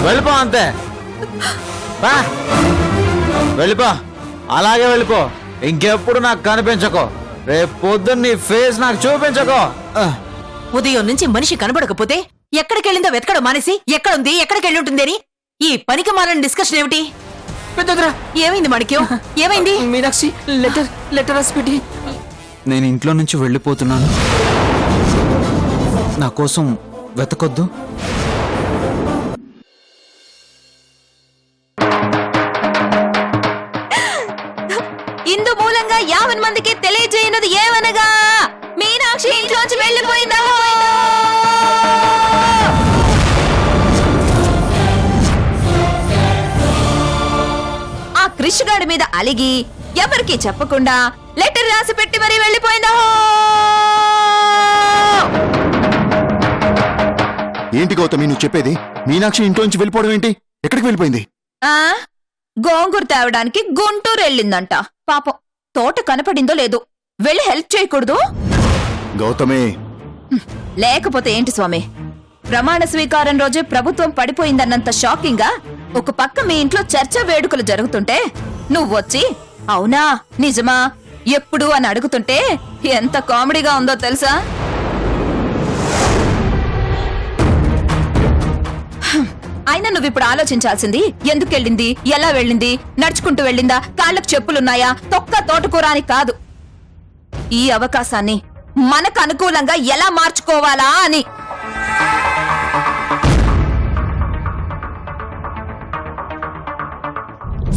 వెళ్ళిపో అంతే. వెళ్ళిపో, అలాగే వెళ్ళిపో. ఇంకెప్పుడు నాకు కనిపించకో. రేపు పొద్దున్న నీ ఫేస్ నాకు చూపించకో. ఉదయం నుంచి మనిషి కనబడకపోతే ఎక్కడికెళ్ళిందో వెతకడం మానేసి ఎక్కడుంది ఎక్కడికెళ్ళి ఉంటుంది అని ఈ పనికి మాలని డిస్కషన్ ఏమిటి? పెద్దదిరా, ఏమైంది మాణిక్యం? ఏమైంది? మీనాక్షి లెటర్ రాసి పెట్టి. నేను ఇంట్లో నుంచి వెళ్ళిపోతున్నాను. నా కోసం వెతకొద్దు. ఇందు మూలంగా 50 మందికి తెలియజేయనది ఏమనగా మీనాక్షి ఇంట్లోంచి వెళ్ళిపోయిందా? ఆ కృష్ణగాడి మీద అలిగి ఎవరికి చెప్పకుండా లెటర్ రాసి పెట్టి మరీ వెళ్ళిపోయిందా? ఏంటి గౌతమి నువ్వు చెప్పేది? మీనాక్షి ఇంట్లోంచి వెళ్ళిపోవడం ఏంటి? ఎక్కడికి వెళ్ళిపోయింది? గోంగూర తేవడానికి గుంటూరు వెళ్ళిందంట. పాపం తోట కనపడిందో లేదు, వెళ్ళి హెల్ప్ చేయకూడదు? గౌతమి, లేకపోతే ఏంటి స్వామి, ప్రమాణ స్వీకారం రోజే ప్రభుత్వం పడిపోయిందన్నంత షాకింగ్ గా ఒక పక్క మీ ఇంట్లో చర్చా వేడుకలు జరుగుతుంటే నువ్వొచ్చి అవునా నిజమా ఎప్పుడు అని అడుగుతుంటే ఎంత కామెడీగా ఉందో తెలుసా? అయినా నువ్విప్పుడు ఆలోచించాల్సింది ఎందుకెళ్ళింది, ఎలా వెళ్ళింది, నడుచుకుంటూ వెళ్ళిందా, కాళ్ళకు చెప్పులున్నాయా, తొక్క తోటకూర అని కాదు. ఈ అవకాశాన్ని మనకు అనుకూలంగా ఎలా మార్చుకోవాలా అని.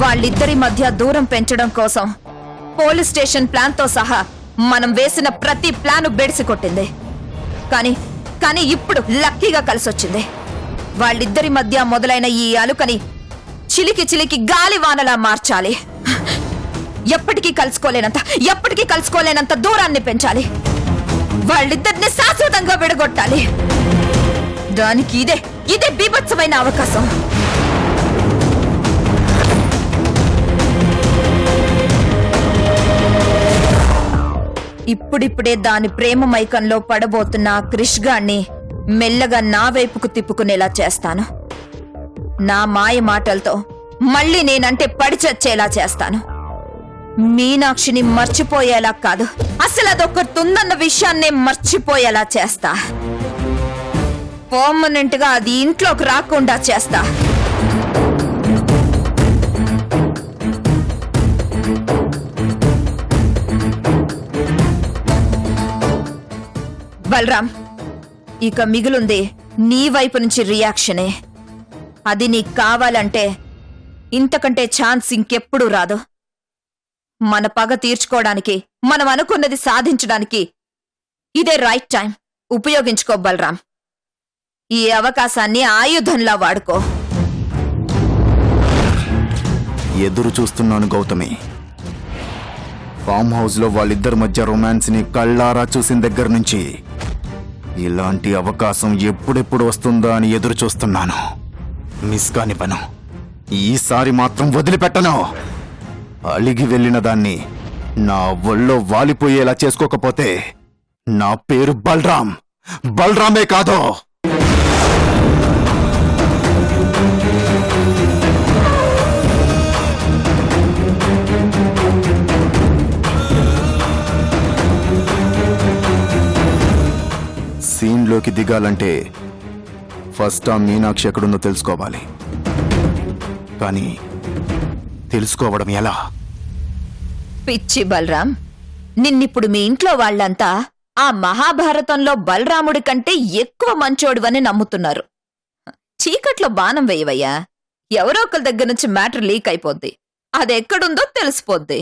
వాళ్ళిద్దరి మధ్య దూరం పెంచడం కోసం పోలీస్ స్టేషన్ ప్లాన్ తో సహా మనం వేసిన ప్రతి ప్లాను బెడిసి కొట్టింది. కానీ ఇప్పుడు లక్కీగా కలిసొచ్చింది. వాళ్ళిద్దరి మధ్య మొదలైన ఈ అలుకని చిలికి గాలివానలా మార్చాలి. ఎప్పటికీ కలుసుకోలేనంత దూరాన్ని పెంచాలి. వాళ్ళిద్దరిని శాశ్వతంగా విడగొట్టాలి. దానికి ఇదే బీభత్సమైన అవకాశం. ఇప్పుడిప్పుడే దాని ప్రేమ మైకంలో పడబోతున్న క్రిష్ గాణ్ణి మెల్లగా నా వైపుకు తిప్పుకునేలా చేస్తాను. నా మాయ మాటలతో మళ్ళీ నేనంటే పడి చచ్చేలా చేస్తాను. మీనాక్షిని మర్చిపోయేలా కాదు, అసలు అదొకటుందన్న విషయాన్నే మర్చిపోయేలా చేస్తా. పర్మనెంట్ గా అది ఇంట్లోకి రాకుండా చేస్తా. బలరాం, ఇక మిగులుంది నీ వైపు నుంచి రియాక్షనే. అది నీకు కావాలంటే ఇంతకంటే ఛాన్స్ ఇంకెప్పుడు రాదు. మన పగ తీర్చుకోవడానికి, మనం అనుకున్నది సాధించడానికి ఇదే రైట్ టైం. ఉపయోగించుకో బలరాం. ఈ అవకాశాన్ని ఆయుధంలా వాడుకో. ఎదురు చూస్తున్నాను గౌతమి. ఫామ్ హౌస్ లో వాళ్ళిద్దరి మధ్య రొమాన్స్ ని కళ్ళారా చూసిన దగ్గర నుంచి ఇలాంటి అవకాశం ఎప్పుడెప్పుడు వస్తుందా అని ఎదురు చూస్తున్నాను. మిస్ కాని పను. ఈసారి మాత్రం వదిలిపెట్టను. అలిగి వెళ్ళిన దాన్ని నా ఒళ్ళో వాలిపోయేలా చేసుకోకపోతే నా పేరు బలరామే కాదు. సీన్లోకి దిగాలంటే ఫస్ట్ ఆ మీనాక్షి ఎక్కడుందో తెలుసుకోవాలి. కానీ తెలుసుకోవడం ఎలా? పిచ్చి బలరాం, నిన్నిప్పుడు మీ ఇంట్లో వాళ్ళంతా ఆ మహాభారతంలో బలరాముడి కంటే ఎక్కువ మంచోడువని నమ్ముతున్నారు. చీకట్లో బాణం వేయవయ్యా. ఎవరో ఒకరి దగ్గర నుంచి మ్యాటర్ లీక్ అయిపోద్ది. అదెక్కడుందో తెలిసిపోద్ది.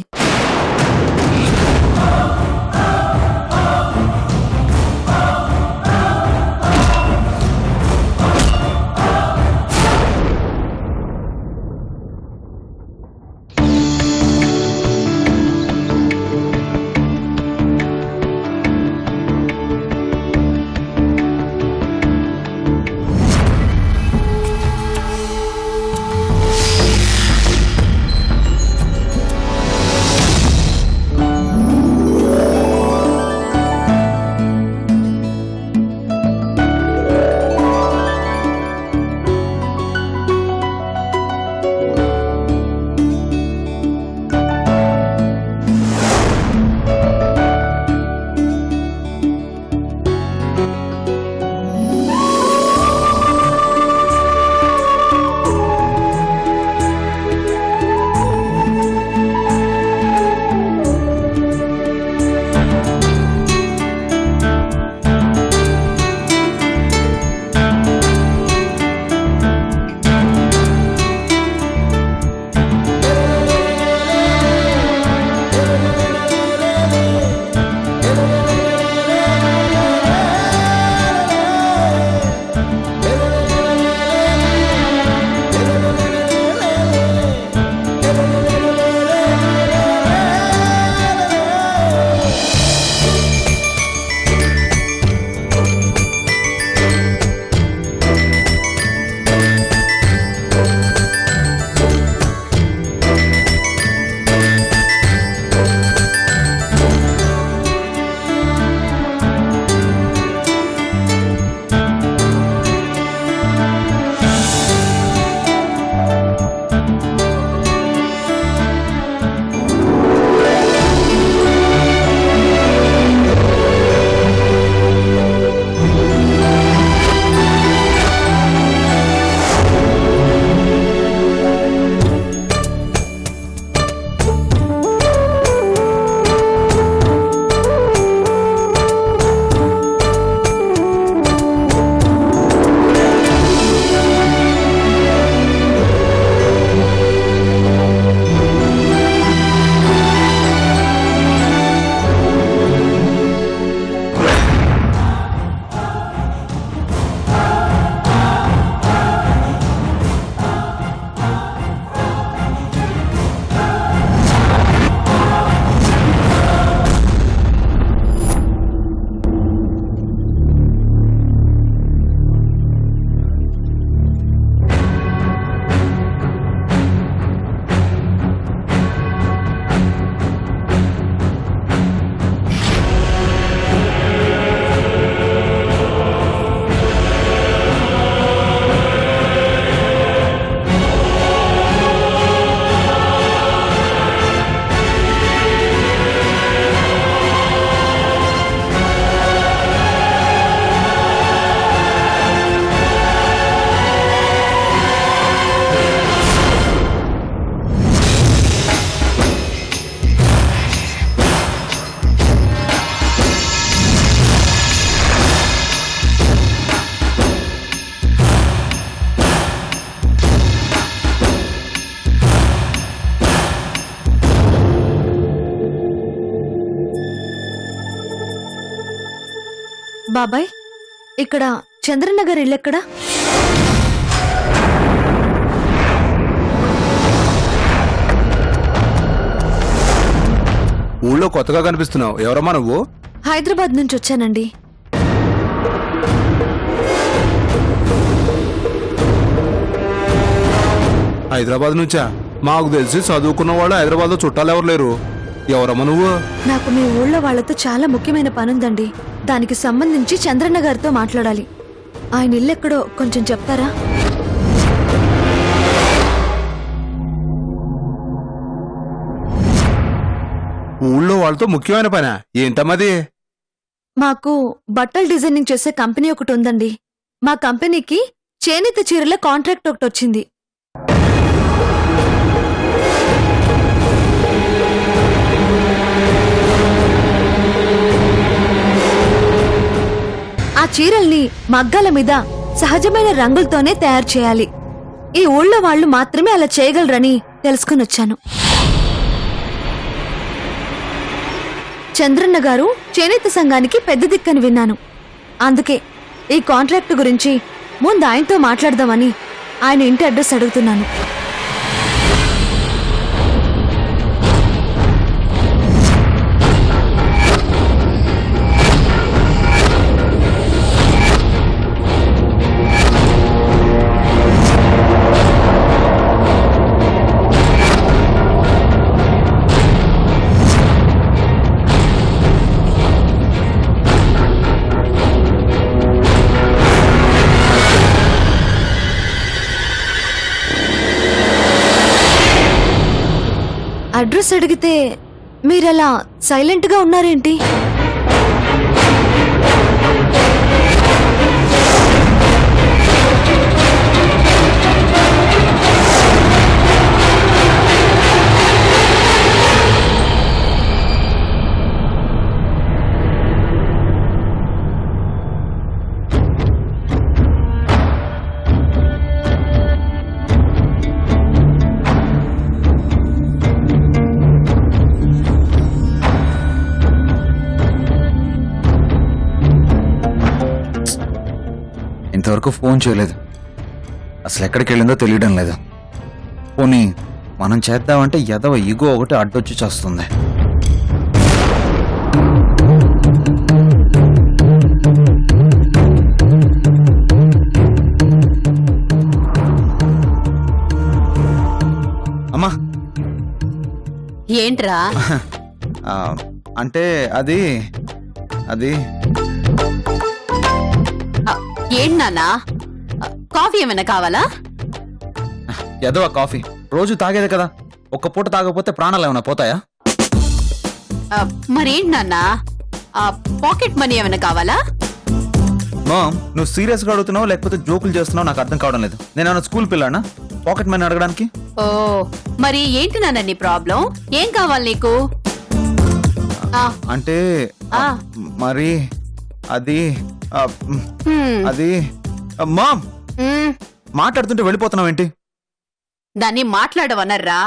బాబాయ్, ఇక్కడ చంద్రనగర్ ఇల్లెక్కడా? ఊళ్ళో కొత్తగా కనిపిస్తున్నావు. ఎవరమ్మా నువ్వు? హైదరాబాద్ నుంచి వచ్చానండి. హైదరాబాద్ నుంచా? మాకు తెలిసి చదువుకున్న వాళ్ళు హైదరాబాద్ లో చుట్టాలు ఎవరు లేరు. ఎవరమ్మా నువ్వు? నాకు మీ ఊళ్ళో వాళ్ళతో చాలా ముఖ్యమైన పనుందండి. దానికి సంబంధించి చంద్రన్న గారితో మాట్లాడాలి. ఆయన ఇల్లెక్కడో కొంచెం చెప్తారా? ఊళ్ళో వాళ్ళతో ముఖ్యమైన పనా? ఏంటమ్మది? మాకు బట్టలు డిజైనింగ్ చేసే కంపెనీ ఒకటి ఉందండి. మా కంపెనీకి చేనేత చీరల కాంట్రాక్ట్ ఒకటి వచ్చింది. ఆ చీరల్ని మగ్గాల మీద సహజమైన రంగులతోనే తయారు చేయాలి. ఈ ఊళ్ళో వాళ్ళు మాత్రమే అలా చేయగలరని తెలుసుకుని వచ్చాను. చంద్రన్న గారు చేనేత సంఘానికి పెద్ద దిక్కని విన్నాను. అందుకే ఈ కాంట్రాక్ట్ గురించి ముందు ఆయనతో మాట్లాడదామని ఆయన ఇంటి అడ్రస్ అడుగుతున్నాను. అడ్రస్ అడిగితే మీరలా సైలెంట్గా ఉన్నారేంటి? ఇంతవరకు ఫోన్ చేయలేదు. అసలు ఎక్కడికి వెళ్ళిందో తెలియడం లేదు. పోనీ మనం చేద్దామంటే ఎదవ ఈగో ఒకటి అడ్డొచ్చి చేస్తుంది. అమ్మా, ఏంట్రా? ఆ, అంటే అది అది ఏంటి నాన్నా? కాఫీ ఏమైనా కావాలా? ఎదవ కాఫీ రోజు తాగేదే కదా, ఒక్క పూట తాగకపోతే ప్రాణాలు ఏమైనా పోతాయా? మరేంటి నాన్నా? పాకెట్ మనీ ఏమైనా కావాలా? మామ్, నువ్వు సీరియస్ గా అడుగుతున్నావు లేకపోతే జోకులు చేస్తున్నావు నాకు అర్థం కావడం లేదు. నేను స్కూల్ పిల్లానా పాకెట్ మనీ అడగడానికి? ఓ, మరి ఏంటి నాన్న నీ ప్రాబ్లం? ఏం కావాలి నీకు? అంటే మరి అది అది మామ్, మాట్లాడుతుంటే వెళ్ళిపోతున్నావు ఏంటి? దాన్ని మాట్లాడవనర్రా,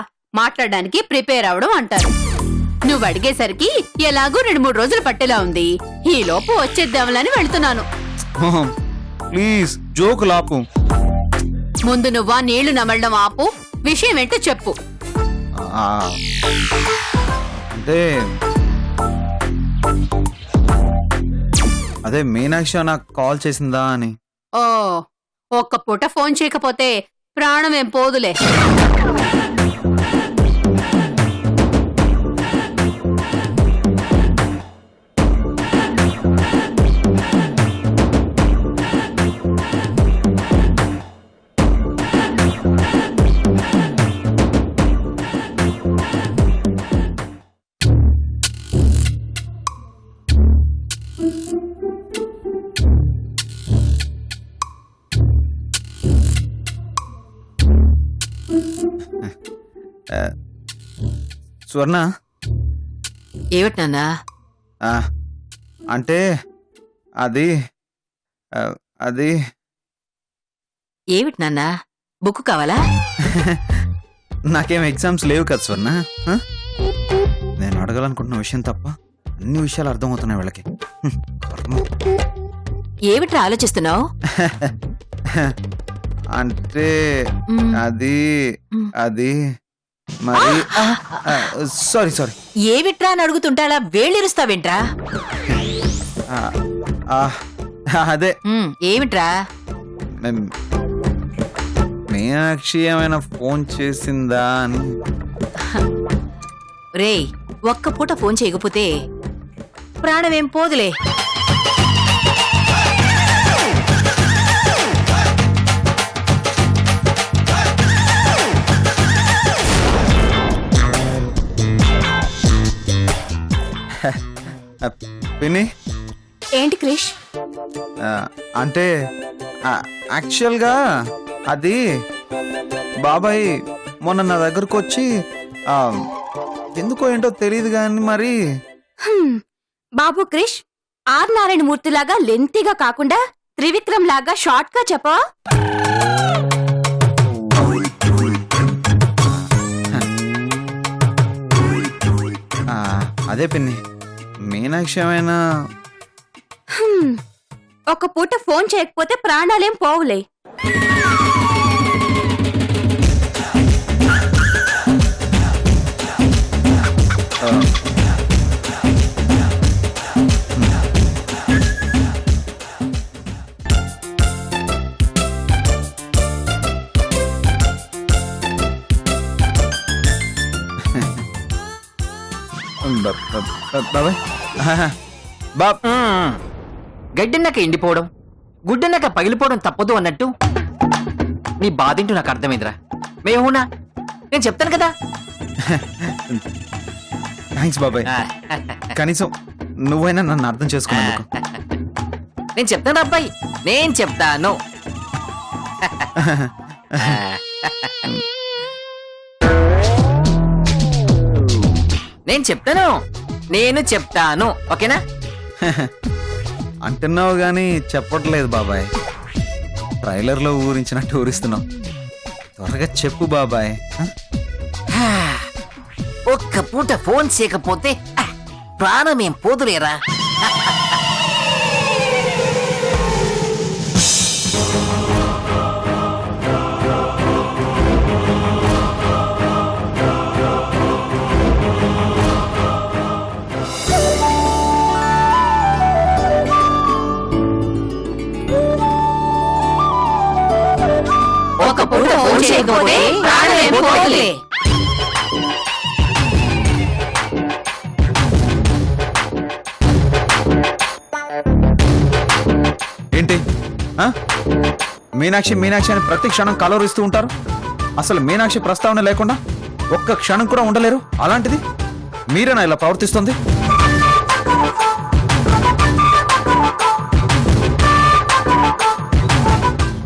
మాట్లాడడానికి ప్రిపేర్ అవడం అంటారు. నువ్వు అడిగేసరికి ఎలాగూ 2-3 రోజులు పట్టేలా ఉంది. ఈ లోపు వచ్చేద్దామని వెళ్తున్నాను. మామ్ ప్లీజ్ జోకు లాపు. ముందు నువ్వా నీళ్లు నమలడం ఆపు, విషయం ఏంటో చెప్పు. అంటే అదే మీనాక్షి నాకు కాల్ చేసిందా అని. ఓ, ఒక్క పూట ఫోన్ చేయకపోతే ప్రాణం ఏం పోదులే. స్వర్ణ, ఏమిటి నాన్నా? అంటే అది అది ఏమిటి నాన్నా? బుక్ కావాలా? నాకేం ఎగ్జామ్స్ లేవు కదా స్వర్ణ. నేను అడగాలనుకుంటున్న విషయం తప్ప అన్ని విషయాలు అర్థమవుతున్నాయి వీళ్ళకి. ఏమిట్రా ఆలోచిస్తున్నావు? అంటే అది అది మరి సారీ సారీ ఏమిట్రా అని అడుగుతుంటాడా వేళ్ళిరుస్తావేంట్రా? అదే ఏమిట్రా? మీనాక్షి ఏమైనా ఫోన్ చేసిందా అని. రేయ్, ఒక్క పూట ఫోన్ చేయకపోతే ప్రాణమేం పోదులే. పిన్ని ఏంటి క్రిష్? అంటే యాక్చువల్గా అది బాబాయ్ మొన్న నా దగ్గరకు వచ్చి ఎందుకో ఏంటో తెలియదు కానీ మరి బాబు క్రిష్, ఆర్ నారాయణమూర్తి లాగా లెంతీగా కాకుండా త్రివిక్రమ్ లాగా షార్ట్ గా చెప్పా. అదే పిన్ని మీనాక్షి ఏమైనా ఒక పూట ఫోన్ చేయకపోతే ప్రాణాలేం పోవులే. బాబాయ్ బాబ్ గడ్డిన్నాక ఎండిపోవడం, గుడ్డన్నాక పగిలిపోవడం తప్పదు అన్నట్టు నీ బాధేంటో నాకు అర్థమైందిరా. మేమునా నేను చెప్తాను కదా. థ్యాంక్స్ బాబాయ్, కనీసం నువ్వైనా నన్ను అర్థం చేసుకున్నందుకు. నేను చెప్తాను అబ్బాయి, నేను చెప్తాను. నేను చెప్తాను ఓకేనా? అంటున్నావు గానీ చెప్పట్లేదు బాబాయ్. ట్రైలర్లో ఊరించినట్టు ఊరిస్తున్నావు. త్వరగా చెప్పు బాబాయ్. ఒక్క పూట ఫోన్ చేయకపోతే ప్రాణమేం పోదులేరా. ఒక పూట ఫోన్ చేయకపోతే ప్రాణమేం పోదులే. ఏంటి మీనాక్షి మీనాక్షి అని ప్రతి క్షణం కలవరిస్తూ ఉంటారు. అసలు మీనాక్షి ప్రస్తావన లేకుండా ఒక్క క్షణం కూడా ఉండలేరు. అలాంటిది మీరేనా ఇలా ప్రవర్తిస్తుంది?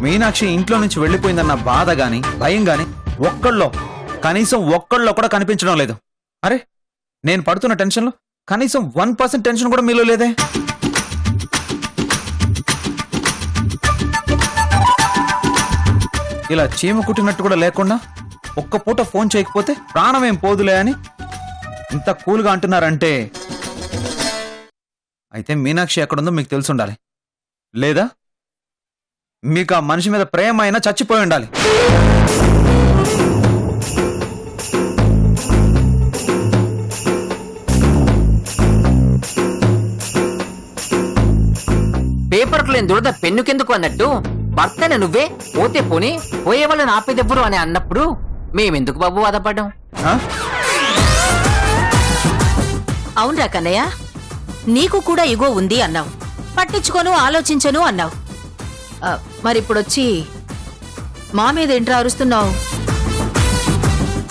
మీనాక్షి ఇంట్లో నుంచి వెళ్ళిపోయిందన్న బాధ గాని భయం గాని కనీసం ఒక్కళ్ళో కూడా కనిపించడం లేదు. అరే, నేను పడుతున్న టెన్షన్లో కనీసం 1% టెన్షన్ కూడా మీలో లేదే. ఇలా చీమ కుట్టినట్టు కూడా లేకుండా ఒక్క పూట ఫోన్ చేయకపోతే ప్రాణమేం పోదులే అని ఇంత కూల్గా అంటున్నారంటే అయితే మీనాక్షి ఎక్కడుందో మీకు తెలిసి ఉండాలి. లేదా మీకు ఆ మనిషి మీద ప్రేమ అయినా చచ్చిపోయి ఉండాలి. పేపర్కు లేని దురద పెన్నుకెందుకు అన్నట్టు భర్తనే నువ్వే పోతే పోని పోయే వాళ్ళని ఆపేదెవ్వరు అని అన్నప్పుడు మేమెందుకు బాబు బాధపడ్డాం? అవునరా కన్నయ్య, నీకు కూడా ఇగో ఉంది అన్నావు, పట్టించుకోను ఆలోచించను అన్నావు. మరిప్పుడొచ్చి మా మీద ఏంట్రా అరుస్తున్నావు?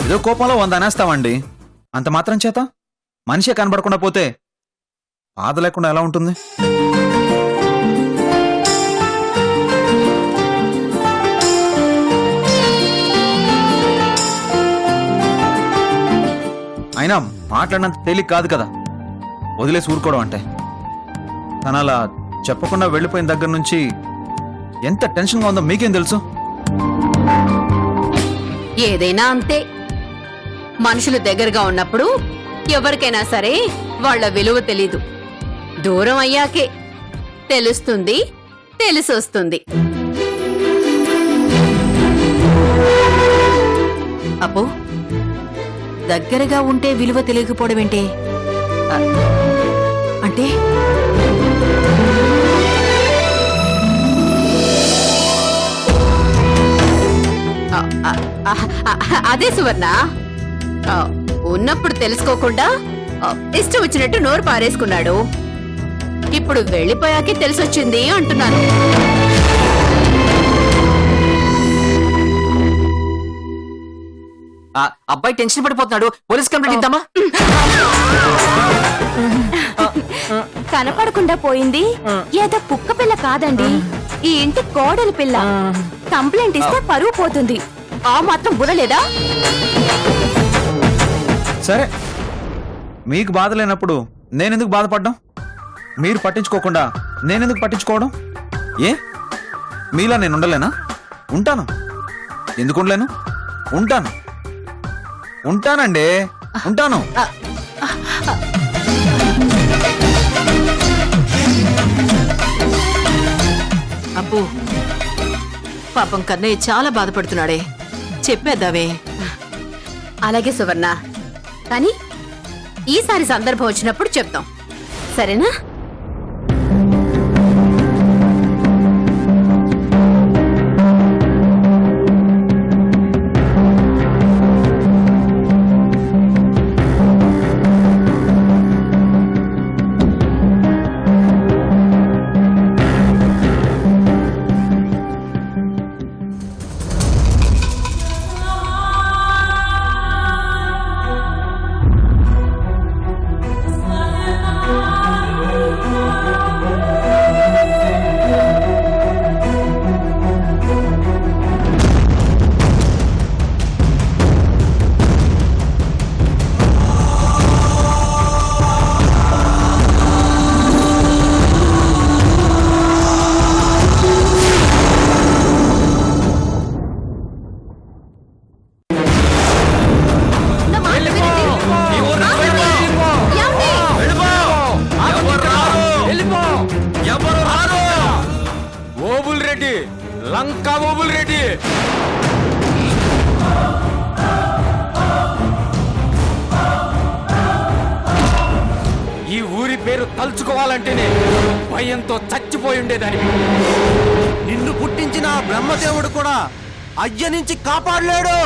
ఏదో కోపంలో 100 అనేస్తామండి. అంత మాత్రం చేత మనిషే కనబడకుండా పోతే బాధ లేకుండా ఎలా ఉంటుంది? అయినా మాట్లాడినంత తేలిక కాదు కదా వదిలేసి ఊరుకోవడం అంటే. తను అలా చెప్పకుండా వెళ్ళిపోయిన దగ్గర నుంచి ఎంత టెన్షన్గా ఉందో మీకేం తెలుసు? ఏదైనా అంతే, మనుషులు దగ్గరగా ఉన్నప్పుడు ఎవరికైనా సరే వాళ్ళ విలువ తెలీదు. దూరం అయ్యాకే తెలుస్తుంది తెలిసొస్తుంది. అప్పు దగ్గరగా ఉంటే విలువ తెలియకపోవడం ఏంటే? అంటే అదే సువర్ణ, ఉన్నప్పుడు తెలుసుకోకుండా ఇష్టం వచ్చినట్టు నోరు పారేసుకున్నాడు. ఇప్పుడు వెళ్ళిపోయాకే తెలిసొచ్చింది అంటున్నాను. అబ్బాయి టెన్షన్ పడిపోతున్నాడు. పోలీస్ కంప్లైంట్ ఇద్దామా? కనపడకుండా పోయింది ఏదో కుక్క పిల్ల కాదండి, ఈ ఇంటి కోడలి పిల్ల. కంప్లైంట్ ఇస్తే పరువు పోతుంది. ఆ మాత్రం బుర్రలేదా? సరే, మీకు బాధ లేనప్పుడు నేనెందుకు బాధపడ్డం? మీరు పట్టించుకోకుండా నేనెందుకు పట్టించుకోవడం? ఏ మీలా నేను ఉండలేనా? ఉంటాను. ఎందుకు ఉండలేను? ఉంటాను. ఉంటానండి, ఉంటాను. అప్పు పాపం కన్నయ్య చాలా బాధపడుతున్నాడే, చెప్పేద్దావే. అలాగే సువర్ణ, కానీ ఈసారి సందర్భం వచ్చినప్పుడు చెప్తాం, సరేనా? ఓబుల్ రెడ్డి, లంకా ఓబుల్ రెడ్డి. ఈ ఊరి పేరు తలుచుకోవాలంటేనే భయంతో చచ్చిపోయి ఉండేదాన్ని. నిన్ను పుట్టించిన ఆ బ్రహ్మదేవుడు కూడా అయ్య నుంచి కాపాడలేడు.